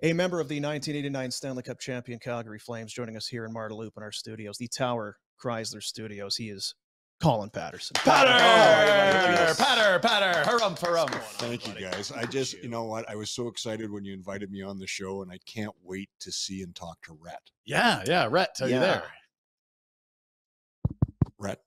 A member of the 1989 Stanley Cup champion Calgary Flames joining us here in Marda Loop in our studios, the Tower Chrysler Studios. He is Colin Patterson. Patter, Harumph. Thank you, guys. I just, you know what? I was so excited when you invited me on the show, and I can't wait to see and talk to Rhett. Yeah, Rhett, are you there? Rhett.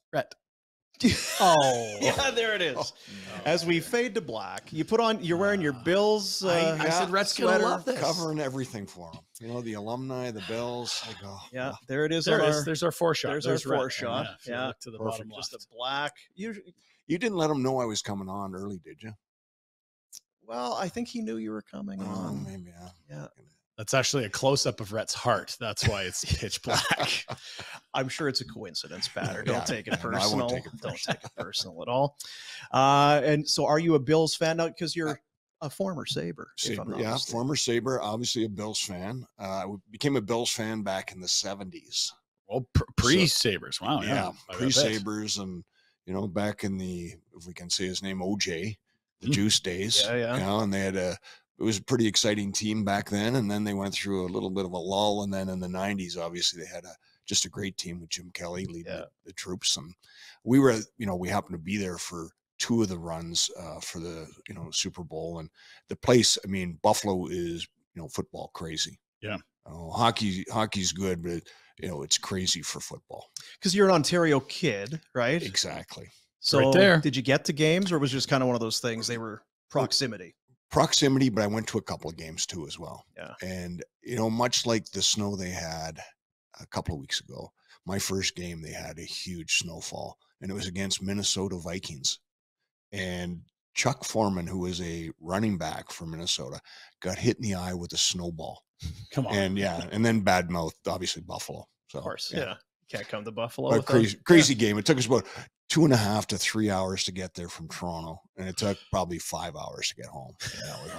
Oh, yeah, there it is. Oh, no. As we fade to black, you're wearing your Bills. I said Rhett's gonna love this. Covering everything for him. You know, the alumni, the Bills. I go, yeah, there it is. There's our four shot. There's our four shot. Yeah, to the bottom left. Just a black. You didn't let him know I was coming on early, did you? Well, I think he knew you were coming on. Maybe. Yeah. That's actually a close-up of Rhett's heart. That's why it's pitch black. I'm sure it's a coincidence, Patter. Don't take it personal. No, I won't take it personal. Don't take it personal at all. And so are you a Bills fan now? Because you're a former Sabre. Former Sabre, obviously a Bills fan. I became a Bills fan back in the 70s. Well, pre-Sabres. Wow. Yeah, pre-Sabres. And, you know, back in the, if we can say his name, OJ, the Juice days. Yeah. You know, and they had it was a pretty exciting team back then, and then they went through a little bit of a lull, and then in the 90s, obviously, they had just a great team with Jim Kelly leading the troops, and we happened to be there for two of the runs for the Super Bowl, and the place, I mean, Buffalo is football crazy. Yeah, hockey's good, but it's crazy for football because you're an Ontario kid, right? Exactly. So right there. Did you get to games, or was it just kind of one of those things? They were proximity. But I went to a couple of games too as well. Yeah. And, much like the snow they had a couple of weeks ago, my first game, they had a huge snowfall, and it was against Minnesota Vikings. And Chuck Foreman, who was a running back for Minnesota, got hit in the eye with a snowball. Come on. And then badmouthed, obviously, Buffalo. So, of course. Yeah. Can't come to Buffalo. But crazy game. It took us about 2.5 to 3 hours to get there from Toronto, and it took probably 5 hours to get home. Yeah, it was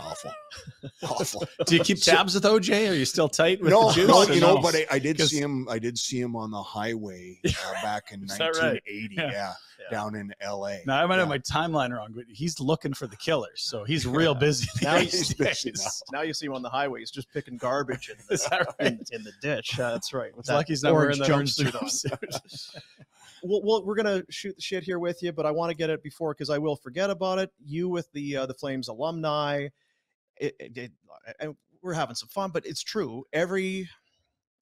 awful. Do you keep tabs with OJ? Are you still tight with the Juice? No, but I did see him. I did see him on the highway back in 1980. Right? Yeah, down in LA. Now I might have my timeline wrong, but he's looking for the killers, so he's real busy. Now he's busy. Now you see him on the highway. He's just picking garbage in the ditch. That's right. It's like he's not wearing that orange jumpsuit. Well, we're gonna shoot the shit here with you, but I want to get it before because I will forget about it. You with the Flames alumni, and we're having some fun, but it's true. It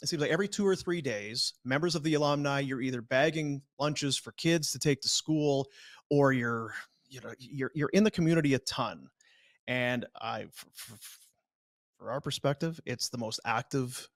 seems like every 2 or 3 days, members of the alumni, you're either bagging lunches for kids to take to school, or you're in the community a ton. And for our perspective, it's the most active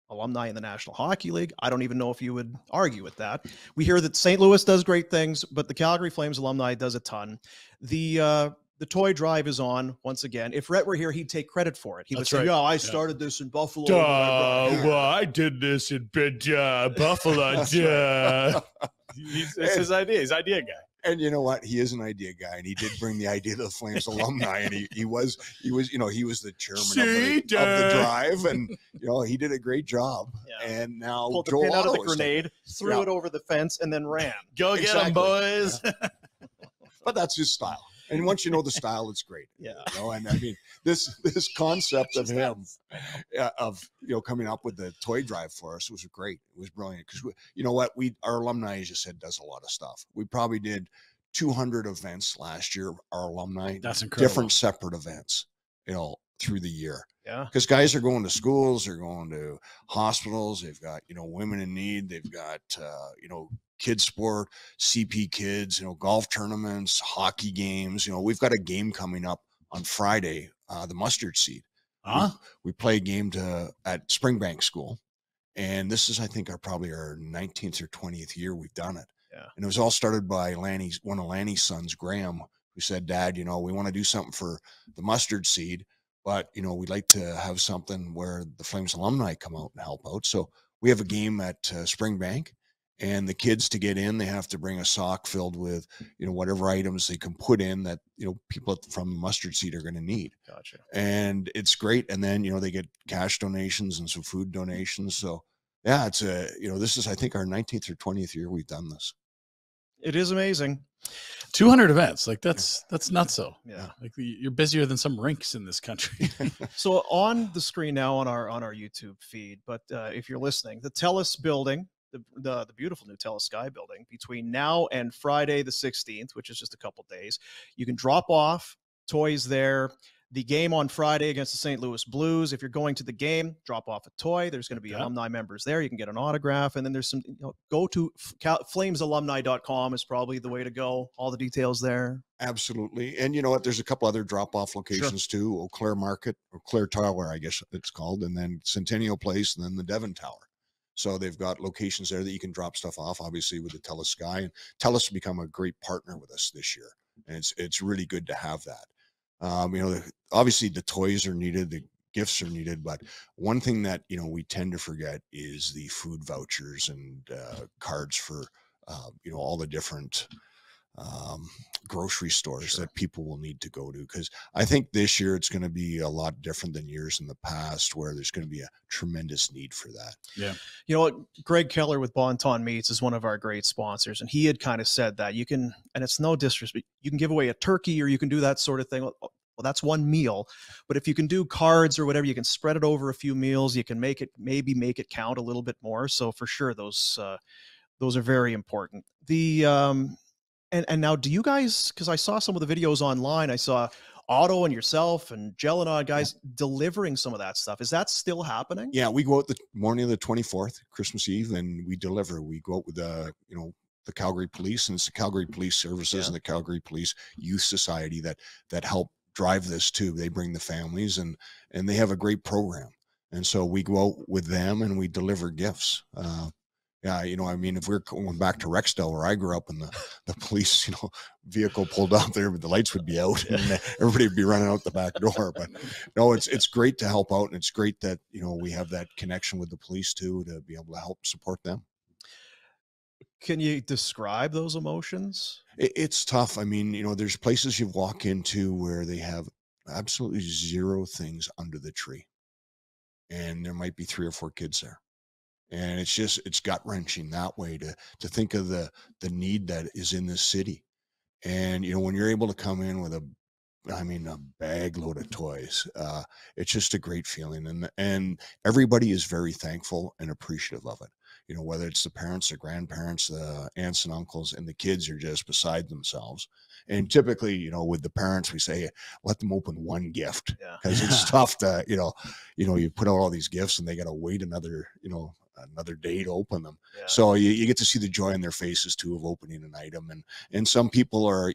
alumni in the National Hockey League. I don't even know if you would argue with that. We hear that St. Louis does great things, but the Calgary Flames alumni does a ton. The toy drive is on once again. If Rhett were here, he'd take credit for it. He would say, "Yeah, I started this in Buffalo." I did this in Buffalo. It's his idea. He's idea guy. And you know what? He is an idea guy, and he did bring the idea to the Flames alumni, and he was the chairman of the drive, and he did a great job. Yeah. And now pulled the pin out of the grenade, threw it over the fence, and then ran. Go get him, boys! Yeah. But that's his style. And once you know the style, it's great. Yeah. And I mean, this concept of him, coming up with the toy drive for us was great. It was brilliant because our alumni, as you said, does a lot of stuff. We probably did 200 events last year. Our alumni, that's incredible. Different separate events, through the year. Yeah. Because guys are going to schools, they're going to hospitals. They've got women in need. They've got kids sport, CP kids, golf tournaments, hockey games. We've got a game coming up on Friday, the mustard seed. We play a game at Springbank School. And this is, I think, probably our 19th or 20th year we've done it. Yeah. And it was all started by one of Lanny's sons, Graham, who said, "Dad, we want to do something for the mustard seed, but, we'd like to have something where the Flames alumni come out and help out." So we have a game at Springbank. And the kids, to get in, they have to bring a sock filled with, whatever items they can put in that, people from the mustard seed are going to need. Gotcha. And it's great. And then, they get cash donations and some food donations. So, yeah, it's this is, I think, our 19th or 20th year we've done this. It is amazing. 200 events. Like that's nuts. So Yeah. like you're busier than some rinks in this country. So on the screen now on our YouTube feed, but if you're listening, the TELUS building, the beautiful new TELUS Sky building, between now and Friday the 16th, which is just a couple days, you can drop off toys there. The game on Friday against the St. Louis Blues. If you're going to the game, drop off a toy. There's going to be alumni members there. You can get an autograph. And then there's some, go to flamesalumni.com is probably the way to go. All the details there. Absolutely. And you know what? There's a couple other drop-off locations too. Eau Claire Market, or Claire Tower, I guess it's called. And then Centennial Place, and then the Devon Tower. So they've got locations there that you can drop stuff off, obviously, with the TELUS Sky. And TELUS has become a great partner with us this year. And it's really good to have that. Obviously the toys are needed, the gifts are needed, but one thing that, we tend to forget is the food vouchers and cards for, all the different grocery stores that people will need to go to. Because I think this year it's going to be a lot different than years in the past, where there's going to be a tremendous need for that. Yeah. You know what? Greg Keller with Bonton Meats is one of our great sponsors. And he had kind of said that you can, and it's no disrespect, you can give away a turkey or you can do that sort of thing. Well, that's one meal. But if you can do cards or whatever, you can spread it over a few meals. You can make it count a little bit more. So for sure, those are very important. And now, do you guys, because I saw some of the videos online, I saw Otto and yourself and Jelena guys delivering some of that stuff. Is that still happening? Yeah, we go out the morning of the 24th, Christmas Eve, and we deliver. We go out with the Calgary Police, and it's the Calgary Police Services and the Calgary Police Youth Society that help drive this too. They bring the families, and they have a great program. And so we go out with them and we deliver gifts. If we're going back to Rexdale, where I grew up, and the police, vehicle pulled out there, but the lights would be out and everybody would be running out the back door. But no, it's great to help out. And it's great that, we have that connection with the police too, to be able to help support them. Can you describe those emotions? It's tough. I mean, there's places you walk into where they have absolutely zero things under the tree, and there might be 3 or 4 kids there. And it's gut wrenching that way to think of the need that is in this city. And, when you're able to come in with a bag load of toys, it's just a great feeling. And everybody is very thankful and appreciative of it. Whether it's the parents, the grandparents, the aunts and uncles, and the kids are just beside themselves. And typically, with the parents, we say, let them open one gift, because it's tough to, you put out all these gifts and they got to wait another day to open them. Yeah. So you get to see the joy in their faces too of opening an item. And some people are,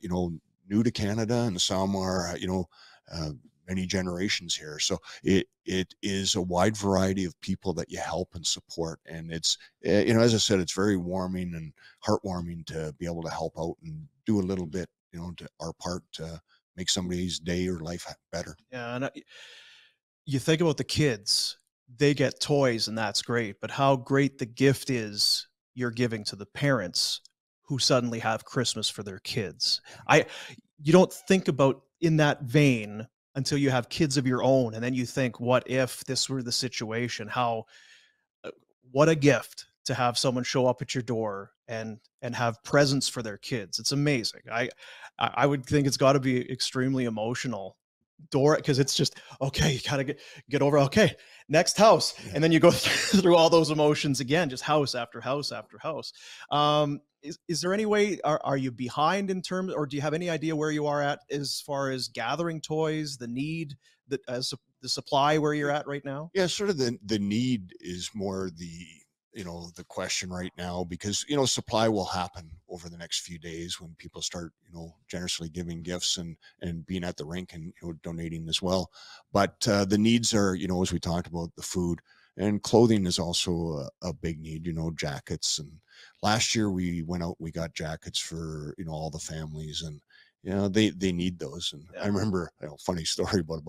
new to Canada, and some are, many generations here. So it is a wide variety of people that you help and support. And it's, as I said, it's very warming and heartwarming to be able to help out and do a little bit, to our part to make somebody's day or life better. Yeah. And you think about the kids, they get toys and that's great, but how great the gift is you're giving to the parents who suddenly have Christmas for their kids. You don't think about in that vein until you have kids of your own. And then you think, what if this were the situation? What a gift to have someone show up at your door and have presents for their kids. It's amazing. I would think it's got to be extremely emotional, because it's just, okay, you gotta get over, okay, next house. And then you go through all those emotions again, just house after house after house. Is there any way, are you behind in terms, or do you have any idea where you are at as far as gathering toys, the need, the supply where you're at right now? Yeah, sort of the need is more the question right now, because, supply will happen over the next few days when people start, generously giving gifts and being at the rink and, donating as well. But the needs are, as we talked about, the food and clothing is also a big need, jackets. And last year we went out, we got jackets for, all the families, and, they need those. And I remember, funny story about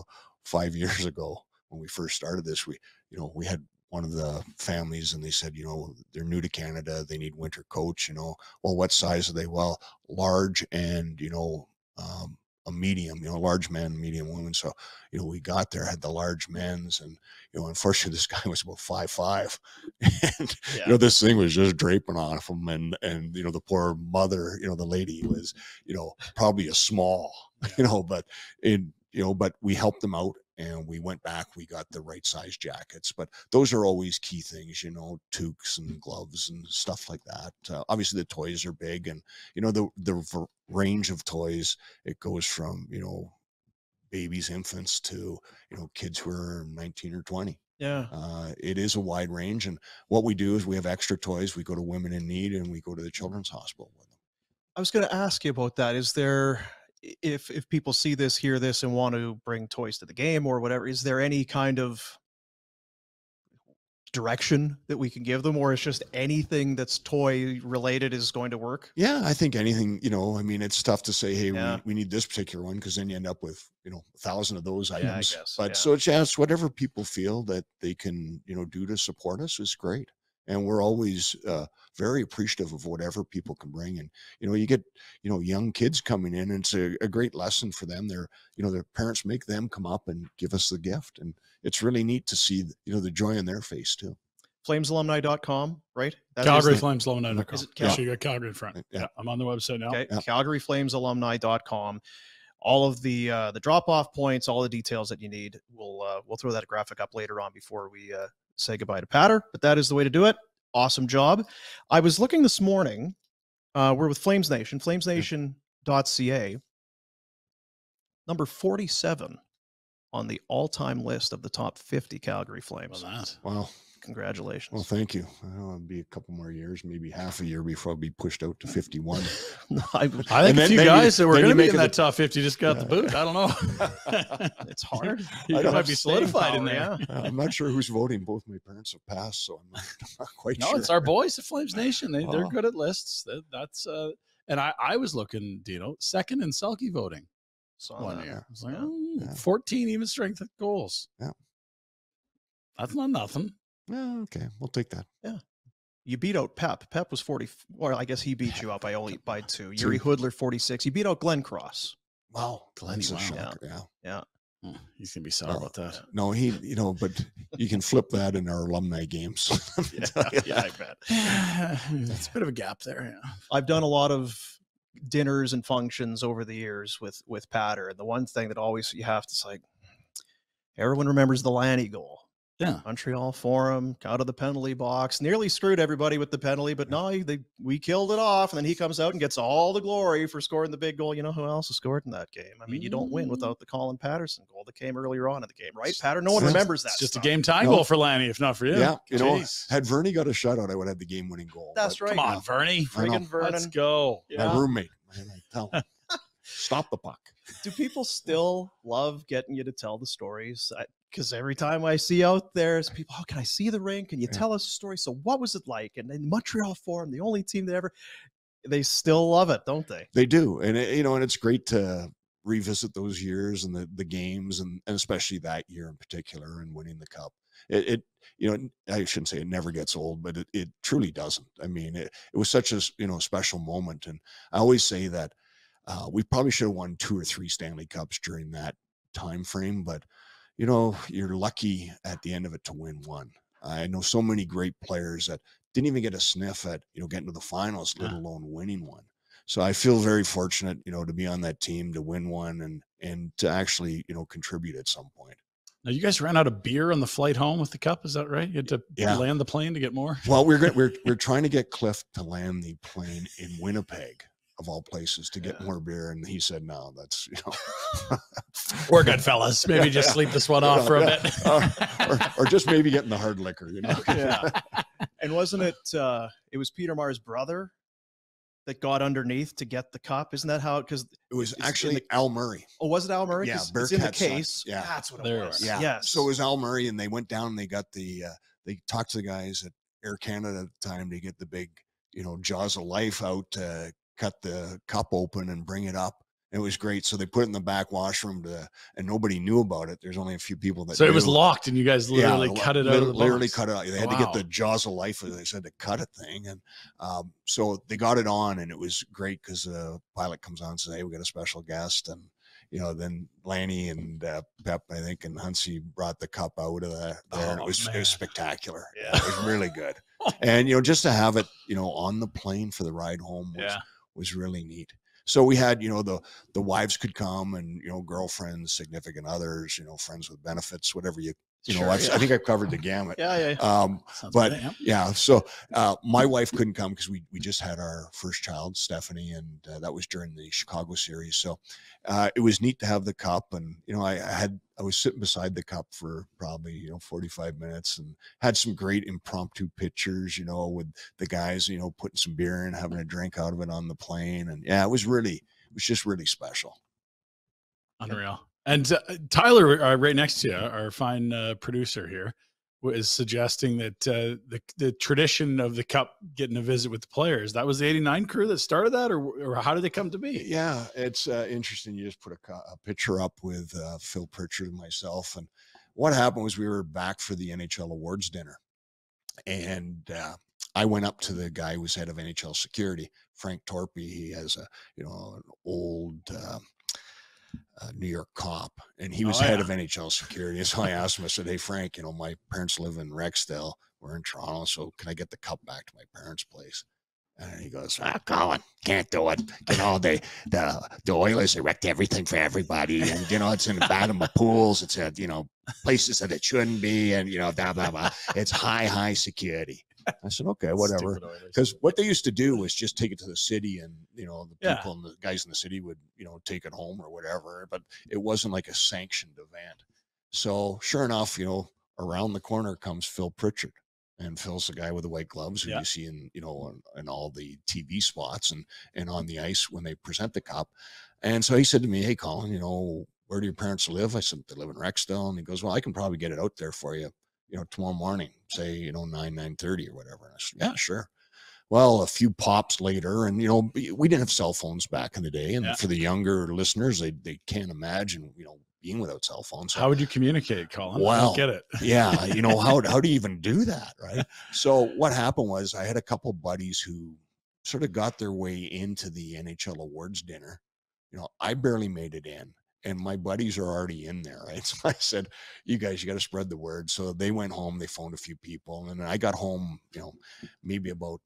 5 years ago when we first started this, we had one of the families, and they said, they're new to Canada, they need winter coats, well, what size are they? Well, large and, a medium, large men, medium women. So, we got there, had the large men's, and, unfortunately this guy was about 5'5", and, this thing was just draping off him. And, the poor mother, the lady was, probably a small, but we helped them out. And we went back, we got the right size jackets, but those are always key things, toques and gloves and stuff like that. Obviously the toys are big, and, the range of toys, it goes from, babies, infants to, kids who are 19 or 20. Yeah. It is a wide range. And what we do is we have extra toys. We go to Women in Need, and we go to the Children's Hospital with them. I was going to ask you about that. Is there, if people see this, hear this, and want to bring toys to the game or whatever, is there any kind of direction that we can give them, or it's just anything that's toy related is going to work? Yeah, I think anything, it's tough to say, hey, we need this particular one, because then you end up with, 1,000 of those items. I guess, but so it's whatever people feel that they can, do to support us is great. And we're always very appreciative of whatever people can bring. And, you get, young kids coming in, and it's a great lesson for them. Their parents make them come up and give us the gift. And it's really neat to see, the joy on their face too. FlamesAlumni.com, right? CalgaryFlamesAlumni.com. Yeah. So you got Calgary in front. Yeah, I'm on the website now. Okay, CalgaryFlamesAlumni.com. All of the drop-off points, all the details that you need. We'll throw that graphic up later on before we say goodbye to Patter, but that is the way to do it. Awesome job. I was looking this morning. We're with FlamesNation, FlamesNation.ca. Number 47 on the all-time list of the top 50 Calgary Flames. Wow. Congratulations. Well, thank you. It'll be a couple more years, maybe half a year before I'll be pushed out to 51. I think a few guys that were going to be in that top 50 just got the boot. I don't know. It's hard. You might be solidified in there. I'm not sure who's voting. Both my parents have passed, so I'm not quite sure. No, it's our boys at Flames Nation. They're good at lists. That's and I was looking, second in Selke voting. One year. I was like, 14 even strength goals. Yeah. That's not nothing. Yeah, okay. We'll take that. Yeah. You beat out Pep. Pep was 40. Well, I guess he beat you out by 2. Yuri Hoodler, 46. You beat out Glenn Cross. Wow. Glenn's a shocker. Yeah. He's going to be sorry about that. No, but you can flip that in our alumni games. I bet. It's a bit of a gap there. Yeah. I've done a lot of dinners and functions over the years with Patter. And the one thing that always you have to say, everyone remembers the Lanny goal. Yeah. Montreal Forum, out of the penalty box, nearly screwed everybody with the penalty, but no, we killed it off. And then he comes out and gets all the glory for scoring the big goal. You know who else scored in that game? I mean, you don't win without the Colin Patterson goal that came earlier on in the game, right, Patter? No one remembers that. It's just a game-tying goal for Lanny, if not for you. Yeah. Had Vernon got a shutout, I would have the game-winning goal. That's right. Come on, Vernie. Friggin' Vernon. Let's go. My roommate. I tell him, stop the puck. Do people still love getting you to tell the stories? Because every time I see out there, it's people, can I see the rink? Can you tell us a story? So what was it like? And in Montreal Forum, the only team that ever, they still love it, don't they? They do. And, and it's great to revisit those years and the games, and especially that year in particular, and winning the cup. It I shouldn't say it never gets old, but it truly doesn't. I mean, it was such a, special moment. And I always say that we probably should have won 2 or 3 Stanley Cups during that time frame, but you're lucky at the end of it to win one. I know so many great players that didn't even get a sniff at, getting to the finals, let alone winning one. So I feel very fortunate, to be on that team, to win one, and to actually, contribute at some point. Now, you guys ran out of beer on the flight home with the cup. Is that right? You had to land the plane to get more? Well, we're trying to get Cliff to land the plane in Winnipeg, of all places, to get more beer, and he said, no, that's, we're good, fellas. Maybe just sleep this one off for a bit. or just maybe getting the hard liquor, Yeah. And wasn't it it was Peter Marr's brother that got underneath to get the cup? Isn't that how? Because it was actually Al Murray. Oh, was it Al Murray? Yeah, it's in the case. Yeah, that's what it was. Yeah. Yes. So it was Al Murray, and they went down and they got the they talked to the guys at Air Canada at the time to get the big, jaws of life out to cut the cup open and bring it up. It was great. So they put it in the back washroom and nobody knew about it. There's only a few people that So knew. it was locked, and you guys literally cut it out of the box. Literally cut it out. They had to get the jaws of life, as they said, to cut a thing. And so they got it on, and it was great because the pilot comes on and says, hey, we got a special guest. And, then Lanny and Pep, I think, and Hunsey brought the cup out of there, and it was spectacular. Yeah, it was really good. And just to have it, on the plane for the ride home was really neat. So we had, the wives could come, and girlfriends, significant others, friends with benefits, whatever I think I've covered the gamut. But good, yeah. So my wife couldn't come because we just had our first child, Stephanie, and that was during the Chicago series. So it was neat to have the cup, and I was sitting beside the cup for probably 45 minutes, and had some great impromptu pictures, with the guys, putting some beer in, having a drink out of it on the plane, and it was just really special. Unreal. And Tyler, right next to you, our fine producer here, was suggesting that the tradition of the cup getting a visit with the players, that was the '89 crew that started that, or how did they come to be? Yeah, it's interesting. You just put a picture up with Phil Pritchard and myself, and what happened was we were back for the NHL awards dinner, and I went up to the guy who was head of NHL security, Frank Torpy. He has an old New York cop, and he was head of NHL security. So I asked him, I said, "Hey, Frank, my parents live in Rexdale. We're in Toronto. So can I get the cup back to my parents' place?" And he goes, "Colin, can't do it. The Oilers, they wrecked everything for everybody. And, it's in the bottom of pools. It's at, places that it shouldn't be. And, blah, blah, blah. It's high security." I said, "Okay, whatever." Because what they used to do was just take it to the city, and, the people and the guys in the city would, take it home or whatever. But it wasn't like a sanctioned event. So sure enough, around the corner comes Phil Pritchard. And Phil's the guy with the white gloves who you see in, in all the TV spots and on the ice when they present the cup. And so he said to me, "Hey, Colin, where do your parents live?" I said, "They live in Rexdale." And he goes, "Well, I can probably get it out there for you, tomorrow morning, say, 9:30 or whatever." And I said, "Yeah, sure." Well, a few pops later, and, we didn't have cell phones back in the day. And for the younger listeners, they can't imagine, being without cell phones. So, how would you communicate, Colin? Well, I don't get it. Yeah. How do you even do that? Right. So what happened was I had a couple buddies who sort of got their way into the NHL awards dinner. I barely made it in, and my buddies are already in there. Right. So I said, "You guys, you got to spread the word." So they went home, they phoned a few people, and then I got home, maybe about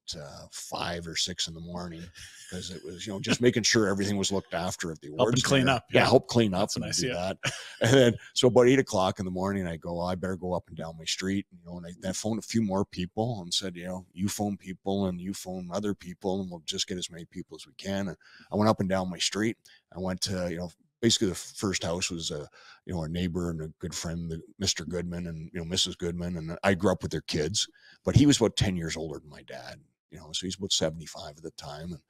5 or 6 in the morning, because it was, just making sure everything was looked after at the awards. Clean up. Yeah. Help clean up. And I do that. And then, so about 8 o'clock in the morning, I go, I better go up and down my street, and I phoned a few more people and said, you phone people and you phone other people, and we'll just get as many people as we can. And I went up and down my street. I went to, basically the first house was a neighbor and a good friend, Mr. Goodman and Mrs. Goodman, and I grew up with their kids, but he was about 10 years older than my dad, so he's about 75 at the time. And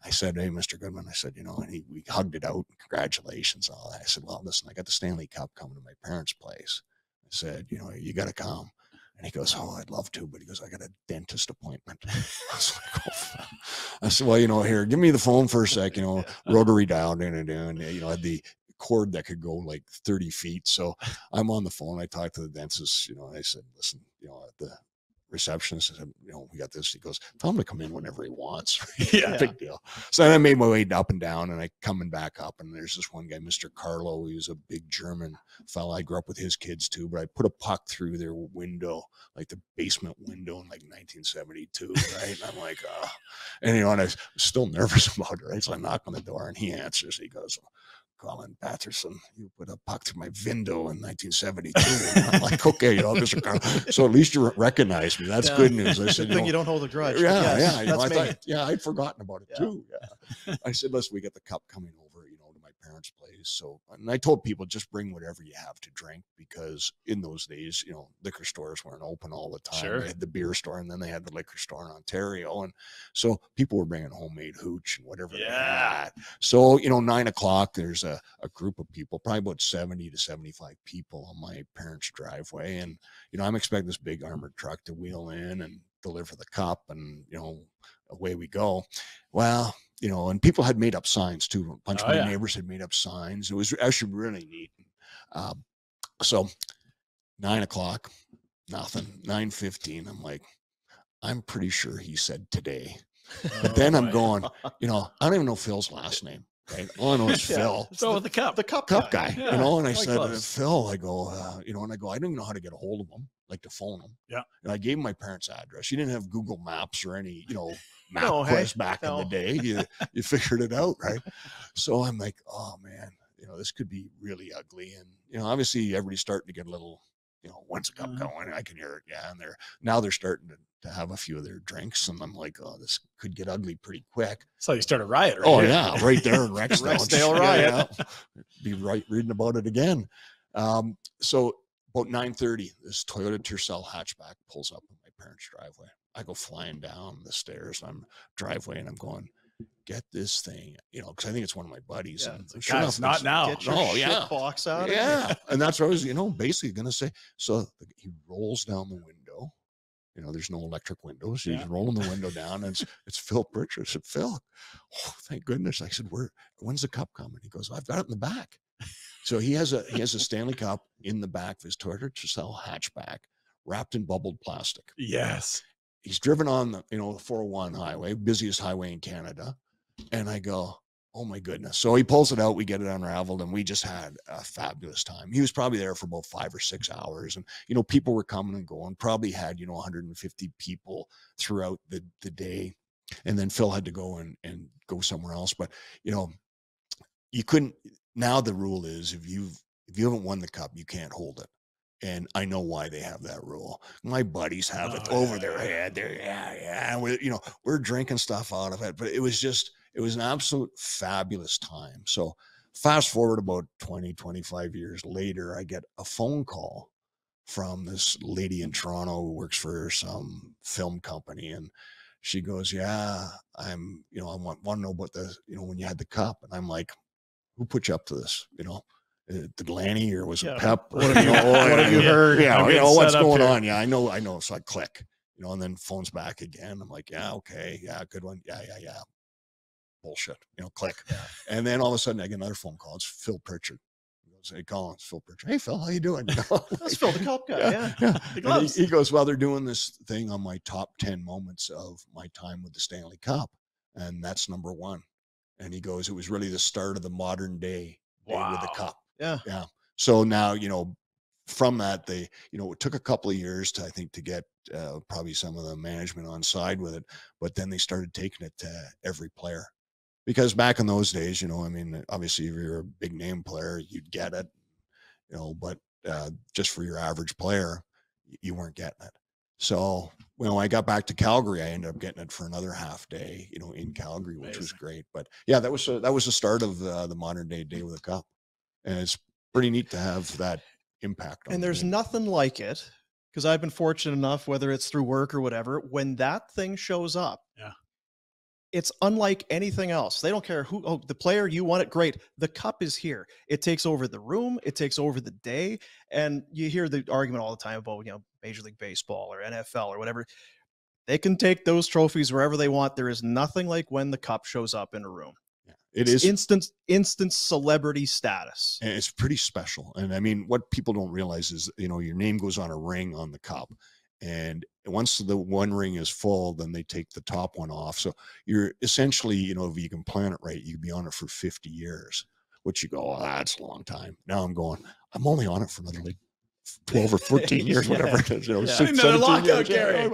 I said, "Hey, Mr. Goodman," I said, and we hugged it out, congratulations, all that. I said, "Well, listen, I got the Stanley Cup coming to my parents' place." I said, "You got to come." And he goes, "Oh, I'd love to," but he goes, "I got a dentist appointment." I was like, "Oh." I said, "Well, here, give me the phone for a sec, rotary dial, and had the cord that could go like 30 feet. So I'm on the phone. I talked to the dentist, I said, "Listen, at the receptionist, I said, we got this." He goes, "Tell him to come in whenever he wants." Big deal. So then I made my way up and down, and I coming back up, and there's this one guy, Mr. Carlo. He was a big German fella. I grew up with his kids too, but I put a puck through their window, like the basement window in like 1972. Right. And I'm like, and and I was still nervous about it. Right. So I knock on the door, and he answers. He goes, "Colin Patterson, you put a puck through my window in 1972. And I'm like, "Okay, Mr. Carl." So at least you recognize me. That's good news. I said, you don't hold a grudge. Yeah, yes, I thought, I'd forgotten about it too. Yeah. I said, "Listen, we get the cup coming over, to my parents' place." So, and I told people, just bring whatever you have to drink, because in those days, liquor stores weren't open all the time. Sure. They had the beer store, and then they had the liquor store in Ontario. And so people were bringing homemade hooch and whatever they had. So, 9 o'clock, there's a group of people, probably about 70 to 75 people on my parents' driveway. And, I'm expecting this big armored truck to wheel in and deliver the cup, and, away we go. Well, and people had made up signs too. A bunch of my neighbors had made up signs. It was actually really neat. So 9 o'clock, nothing. 9:15, I'm like, I'm pretty sure he said today. But then I'm going, I don't even know Phil's last name. Right? All I know is Phil. So with the cup. The cup Guy. Yeah. You know, and I White said, gloves. Phil, I go, you know, and I go, I don't even know how to get a hold of him, like to phone him. Yeah. And I gave him my parents' address. You didn't have Google Maps or any, you know, No, hey, MapQuest back in no. the day. You figured it out, right? So I'm like, oh man, you know, this could be really ugly. And, you know, obviously everybody's starting to get a little, you know, when's the cup going? I can hear it. Yeah. And they're starting to have a few of their drinks. And I'm like, oh, this could get ugly pretty quick. So you start a riot, right? Oh yeah, right there in Rexdale. Rexdale riot. Yeah. Be right reading about it again. So about 9:30, this Toyota Tercel hatchback pulls up in my parents' driveway. I go flying down the stairs. I'm driveway and I'm going, get this thing, you know, because I think it's one of my buddies. Yeah, And it's like, sure Guys, enough, not now. Get your Oh, shit yeah. box out. yeah. And that's what I was, you know, basically going to say. So he rolls down the window. You know, there's no electric windows. He's rolling the window down, and it's Phil Pritchard. I said, Phil, oh, thank goodness. I said, when's the cup coming? He goes, I've got it in the back. So he has a Stanley Cup in the back of his Toyota Tercel hatchback, wrapped in bubbled plastic. Yes. He's driven on the 401 highway, busiest highway in Canada. And I go, oh my goodness. So he pulls it out, we get it unraveled, and we just had a fabulous time. He was probably there for about 5 or 6 hours. And, you know, people were coming and going, probably had, 150 people throughout the day. And then Phil had to go and go somewhere else. But, you know, you couldn't, now the rule is if you haven't won the cup, you can't hold it. And I know why they have that rule. My buddies have it over their head. And we're drinking stuff out of it, but it was an absolute fabulous time. So fast forward about 20, 25 years later, I get a phone call from this lady in Toronto who works for some film company. And she goes, yeah, I want to know about when you had the cup. And I'm like, who put you up to this? Did Lanny or was it Pep? What have you heard? Yeah, what's going on? Yeah, I know. So I click, and then phone's back again. I'm like, yeah, okay, yeah, good one. Yeah. Bullshit, click. Yeah. And then all of a sudden I get another phone call. It's Phil Pritchard. He goes, hey, Colin, it's Phil Pritchard. Hey, Phil, how you doing? That's Phil, the cup guy. Yeah. He goes, well, they're doing this thing on my top 10 moments of my time with the Stanley Cup. And that's number 1. And he goes, it was really the start of the modern day with the cup. Yeah. Yeah. So now, from that, it took a couple of years to get probably some of the management on side with it, but then they started taking it to every player. Because back in those days, obviously if you're a big name player, you'd get it, but just for your average player, you weren't getting it. So when I got back to Calgary, I ended up getting it for another half day, in Calgary, which was great. But yeah, that was the start of the modern day with a cup. And it's pretty neat to have that impact on and there's nothing like it, because I've been fortunate enough, whether it's through work or whatever, when that thing shows up, it's unlike anything else. They don't care who, the player, you want it, great. The cup is here. It takes over the room. It takes over the day. And you hear the argument all the time about, Major League Baseball or NFL or whatever. They can take those trophies wherever they want. There is nothing like when the cup shows up in a room. It is instant celebrity status. And it's pretty special. And I mean, what people don't realize is, your name goes on a ring on the cup. And once the one ring is full, then they take the top one off. So you're essentially, if you can plan it right, you can be on it for 50 years, which you go, oh, that's a long time. Now I'm only on it for another 12 or 14 years, whatever it is. Another lockout, Gary.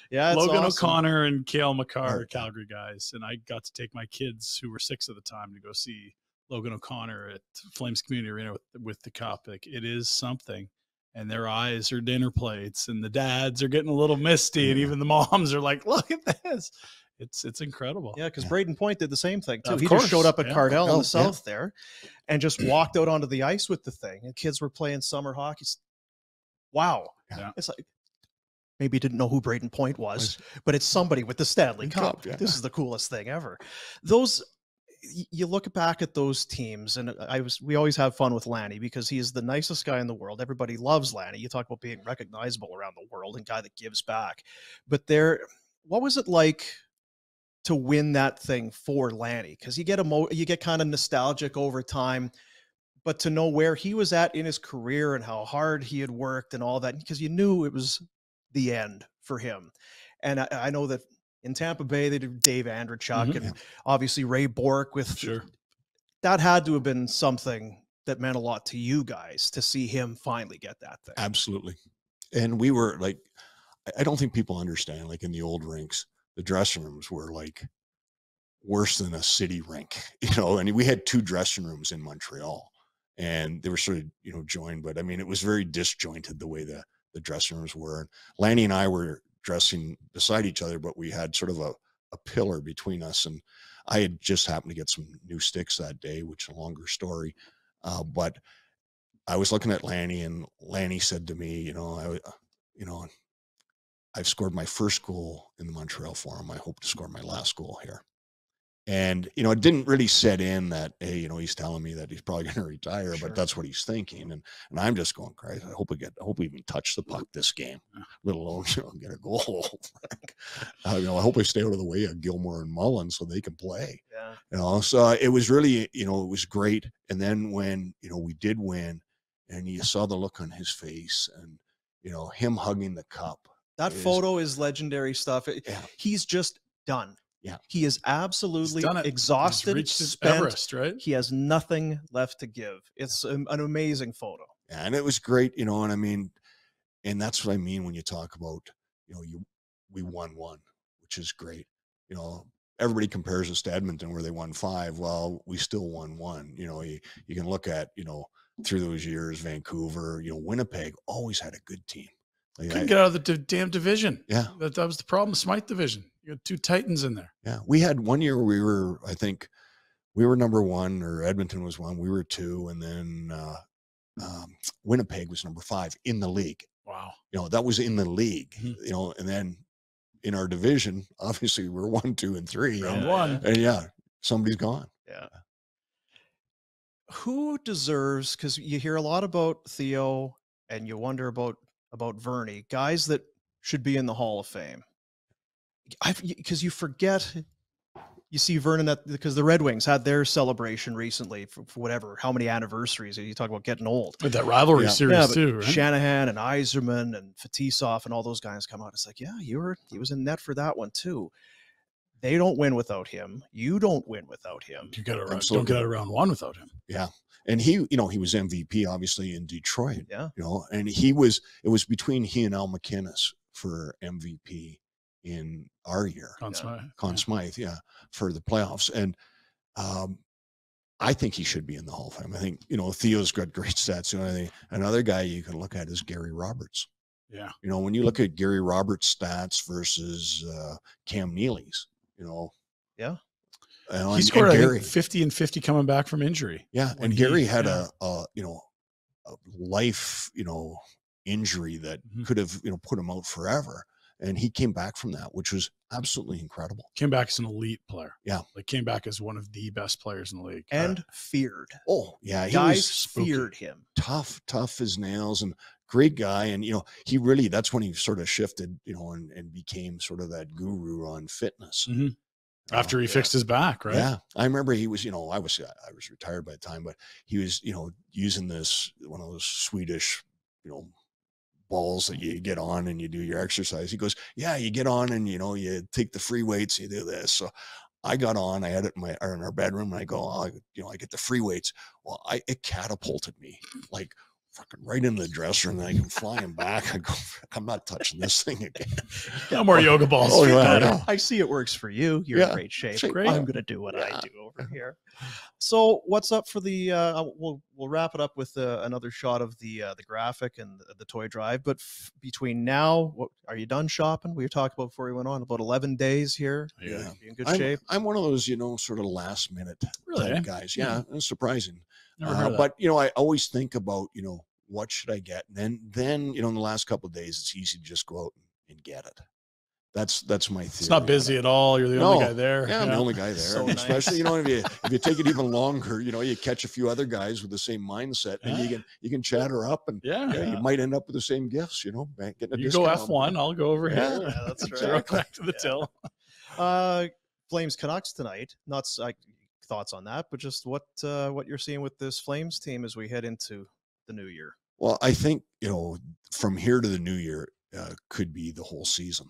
Yeah, Logan awesome. O'Connor and Cale McCarr are Calgary guys. And I got to take my kids, who were 6 at the time, to go see Logan O'Connor at Flames Community Arena with the cup. Like, it is something. And their eyes are dinner plates, and the dads are getting a little misty, and even the moms are like, look at this. It's incredible. Yeah, because Braden Point did the same thing too. Of He course. just showed up at Cardell in the south there and just walked out onto the ice with the thing. And kids were playing summer hockey. Wow. Yeah. It's like, maybe didn't know who Braden Point was, but it's somebody with the Stanley Cup. This is the coolest thing ever. You look back at those teams, and we always have fun with Lanny because he is the nicest guy in the world. Everybody loves Lanny. You talk about being recognizable around the world and guy that gives back. But what was it like to win that thing for Lanny? Because you get kind of nostalgic over time, but to know where he was at in his career and how hard he had worked and all that, because you knew it was the end for him. And I know that in Tampa Bay, they did Dave Andrechuk Mhm. and obviously Ray Bork with that had to have been something that meant a lot to you guys to see him finally get that thing. Absolutely. And we were like, I don't think people understand, like in the old rinks, the dressing rooms were like worse than a city rink, you know, and we had 2 dressing rooms in Montreal and they were sort of, you know, joined, but I mean, it was very disjointed the way the dressing rooms were. And Lanny and I were dressing beside each other, but we had sort of a pillar between us. And I had just happened to get some new sticks that day, which is a longer story. But I was looking at Lanny and Lanny said to me, you know, I've scored my first goal in the Montreal Forum. I hope to score my last goal here. And, you know, it didn't really set in that, hey, you know, he's telling me that he's probably going to retire, but that's what he's thinking. And I'm just going, Christ, I hope we even touch the puck this game, let alone, you know, get a goal. You know, I hope I stay out of the way of Gilmore and Mullen so they can play. Yeah. You know, so it was really, you know, it was great. And then when, you know, we did win and you saw the look on his face and, you know, him hugging the cup. That photo is legendary stuff. He's just done. Yeah. He is absolutely exhausted. He's reached his Everest, right? He has nothing left to give. It's an amazing photo. Yeah, and it was great, you know, and I mean, and that's what I mean when you talk about, you know, we won 1, which is great. You know, everybody compares us to Edmonton where they won 5. Well, we still won 1. You know, you can look at, you know, through those years, Vancouver, you know, Winnipeg always had a good team. Like couldn't get out of the damn division. Yeah. That was the problem, Smythe division. You got 2 Titans in there. Yeah. We had one year we were, I think we were number 1 or Edmonton was 1. We were 2. And then Winnipeg was number 5 in the league. Wow. You know, that was in the league, you know, and then in our division, obviously we're 1, 2, and 3. Round 1. And somebody's gone. Yeah. Who deserves, because you hear a lot about Theo and you wonder about Vernie, guys that should be in the Hall of Fame. Because you forget, you see Vernon because the Red Wings had their celebration recently for whatever, how many anniversaries. You talk about getting old. With that rivalry series too, right? Shanahan and Yzerman and Fetisov and all those guys come out. It's like, yeah, he was in net for that one too. They don't win without him. You don't win without him. You don't get out of round 1 without him. Yeah. And he, you know, he was MVP obviously in Detroit. Yeah. You know, and it was between he and Al McInnes for MVP in our year. Conn Smythe, for the playoffs. And I think he should be in the Hall of Fame. I think, you know, Theo's got great stats. You know, I think another guy you can look at is Gary Roberts. Yeah. You know, when you look at Gary Roberts' stats versus Cam Neely's, you know. Yeah. He scored I think 50 and 50 coming back from injury. Yeah. And Gary had a life, you know, injury that could have, you know, put him out forever. And he came back from that, which was absolutely incredible. Came back as an elite player. Yeah. Like came back as one of the best players in the league. And feared. Oh, yeah. Guys feared him. Tough as nails and great guy. And, you know, he really, that's when he sort of shifted, you know, and became sort of that guru on fitness. After he fixed his back, right? Yeah. I remember he was, you know, I was retired by the time, but he was, you know, using one of those Swedish, you know, balls that you get on and you do your exercise. He goes, yeah, you get on and, you know, you take the free weights, you do this. So I got on, I had it in our bedroom and I go, I get the free weights. Well, it catapulted me like fucking right into the dresser and then I can fly him back. I go, I'm not touching this thing again. No more yoga balls. Oh, yeah, I see it works for you. You're in great shape. Great. I'm going to do what I do over here. So what's up for the, we'll wrap it up with another shot of the graphic and the toy drive. But between now, are you done shopping? We talked about before we went on about 11 days here. Yeah. You in good shape? I'm one of those, you know, sort of last minute type guys. Yeah. It's surprising. But, you know, I always think about, you know, what should I get? And then, you know, in the last couple of days, it's easy to just go out and get it. That's my theory. It's not busy at all. You're the only guy there. Yeah, I'm the only guy there. So especially, you know, if you take it even longer, you know, you catch a few other guys with the same mindset and you can chatter up and you might end up with the same gifts, you know, getting a discount. Go F1, I'll go over here. Yeah, that's right. right. Back to the till. Flames Canucks tonight. Not thoughts on that, but just what you're seeing with this Flames team as we head into the new year. Well, I think, you know, from here to the new year could be the whole season.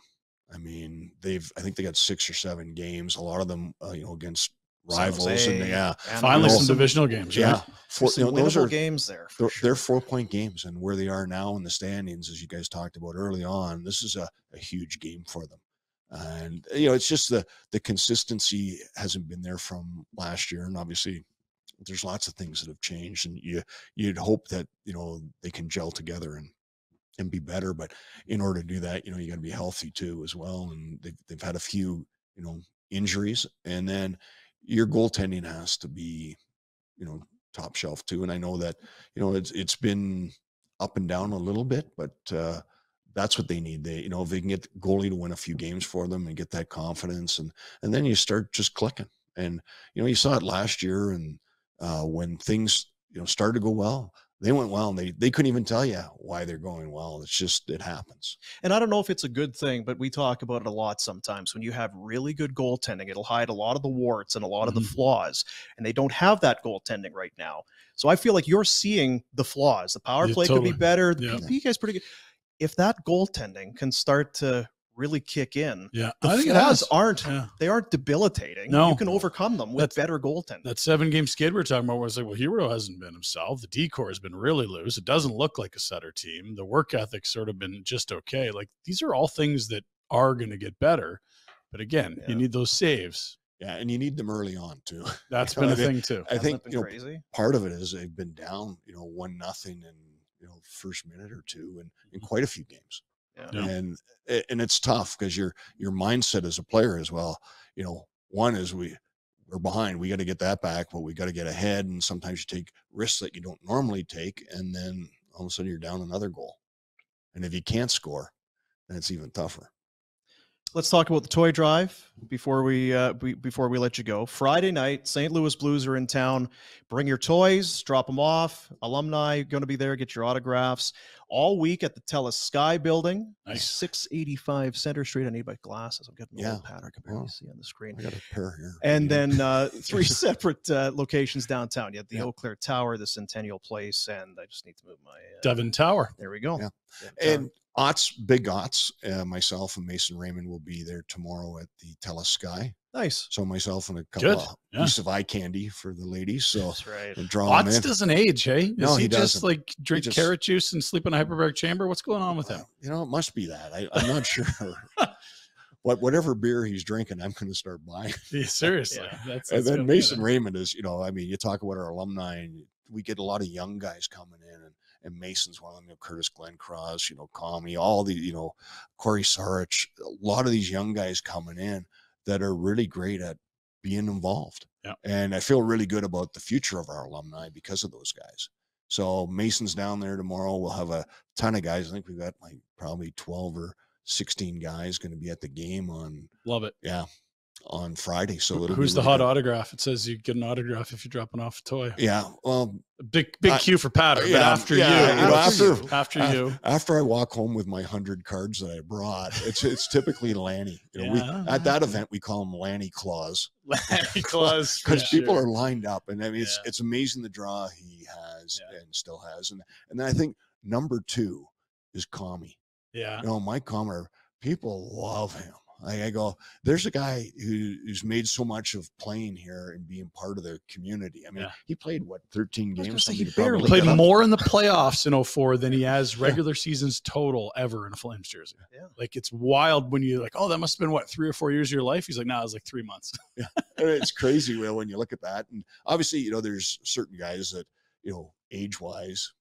I mean, I think they got 6 or 7 games, a lot of them, against San rivals. Jose, And finally some divisional games. Yeah. Right? Those are games there. They're 4-point games, and where they are now in the standings, as you guys talked about early on, this is a huge game for them. And, it's just the consistency hasn't been there from last year. And obviously there's lots of things that have changed, and you'd hope that, they can gel together and be better. But in order to do that, you got to be healthy too, as well. And they've had a few, injuries, and then your goaltending has to be, top shelf too. And I know that, it's been up and down a little bit, but, that's what they need. They, if they can get the goalie to win a few games for them and get that confidence, and then you start just clicking. And, you saw it last year, and when things, started to go well, they went well, and they couldn't even tell you why they're going well. It's just, it happens. And I don't know if it's a good thing, but we talk about it a lot sometimes. When you have really good goaltending, it'll hide a lot of the warts and a lot of the flaws, and they don't have that goaltending right now. So I feel like you're seeing the flaws. The power play could be better. The PK is pretty good. If that goaltending can start to really kick in, the flaws aren't debilitating. No. You can overcome them with better goaltending. That 7-game skid we're talking about was like, well, Hero hasn't been himself. The decor has been really loose. It doesn't look like a Sutter team. The work ethic's sort of been just okay. Like, these are all things that are going to get better. But again, you need those saves. Yeah, and you need them early on too. That's been a thing too. I think crazy. Part of it is they've been down, 1-0 in first minute or two, and in quite a few games. Yeah. And it's tough because your mindset as a player as well. One is we're behind. We got to get that back, but we got to get ahead. And sometimes you take risks that you don't normally take, and then all of a sudden you're down another goal. And if you can't score, then it's even tougher. Let's talk about the toy drive before we let you go. Friday night, St. Louis Blues are in town. Bring your toys, drop them off. Alumni going to be there. Get your autographs all week at the TELUS Sky Building, 685 Center Street. I need my glasses. I'm getting a little pad. I can barely see on the screen. I got a pair here. And then 3 separate locations downtown. You have the Eau Claire Tower, the Centennial Place, and I just need to move my Devon Tower. There we go. Yeah. And Big Otts, myself and Mason Raymond will be there tomorrow at the TELUS Sky. Nice. So myself and a couple of pieces of eye candy for the ladies. So that's right. Otts doesn't age, hey? No, he doesn't. Just like drink carrot juice and sleep in a hyperbaric chamber? What's going on with him? It must be that. I'm not sure. Whatever beer he's drinking, I'm going to start buying. Yeah, seriously. And then Mason Raymond is, you talk about our alumni, and we get a lot of young guys coming in, and Mason's one of them, Curtis Glencross, Commie, all the, Corey Sarich, a lot of these young guys coming in that are really great at being involved. Yeah. And I feel really good about the future of our alumni because of those guys. So Mason's down there tomorrow. We'll have a ton of guys. I think we've got like probably 12 or 16 guys going to be at the game on. Love it. Yeah. On Friday. So who's the hot autograph? It says you get an autograph if you're dropping off a toy. Yeah. Well, big cue for Patter. But after you. After I walk home with my 100 cards that I brought, it's typically Lanny. At that event, we call him Lanny Claus. Lanny Claus. Because people are lined up. And I mean, it's amazing the draw he has and still has. And then I think number 2 is Commie. Yeah. My Commie, people love him. I go, there's a guy who's made so much of playing here and being part of the community. I mean, he played 13 games. He barely played more in the playoffs in 2004 than he has regular seasons total ever in a Flames jersey. Yeah. Like, it's wild when you're like, oh, that must have been 3 or 4 years of your life. He's like, no, it was like 3 months. Yeah. It's crazy, Will, when you look at that. And obviously, there's certain guys that, age wise,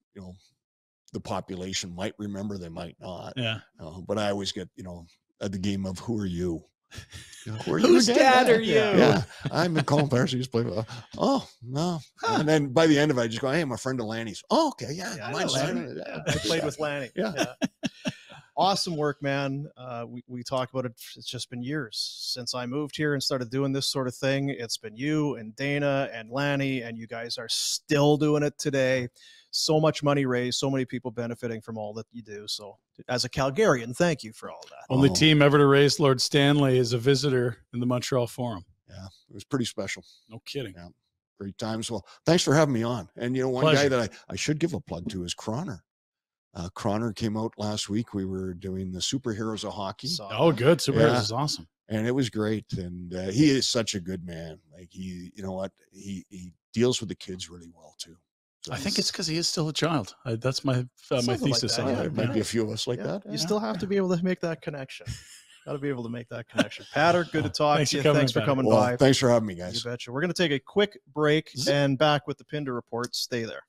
the population might remember, they might not. Yeah. But I always get, at the game of who are you? Whose dad are you? Yeah, I'm Colin Patterson. Used to play with. Oh no! And then by the end of it, I just go, "Hey, I'm a friend of Lanny's." Oh, okay, yeah, mine's Lanny. I played with Lanny. Yeah. Awesome work, man. We talk about it. It's just been years since I moved here and started doing this sort of thing. It's been you and Dana and Lanny, and you guys are still doing it today. So much money raised, so many people benefiting from all that you do. So as a Calgarian, thank you for all that. Only team ever to raise Lord Stanley as a visitor in the Montreal Forum. Yeah, it was pretty special. No kidding. Yeah, great times. Well, thanks for having me on. And one Pleasure. guy that I should give a plug to is Krahn. Krahn came out last week. We were doing the superheroes of hockey. Oh, good. Superheroes is awesome. And it was great. And he is such a good man. Like you know what? He deals with the kids really well too. So I think it's because he is still a child. That's my Something thesis like on that, there that. might be a few of us like that. You still have to be able to make that connection. Got to be able to make that connection. Patter, good to talk to you. Thanks for coming by. Thanks for having me, guys. You betcha. We're going to take a quick break and back with the Pinder report. Stay there.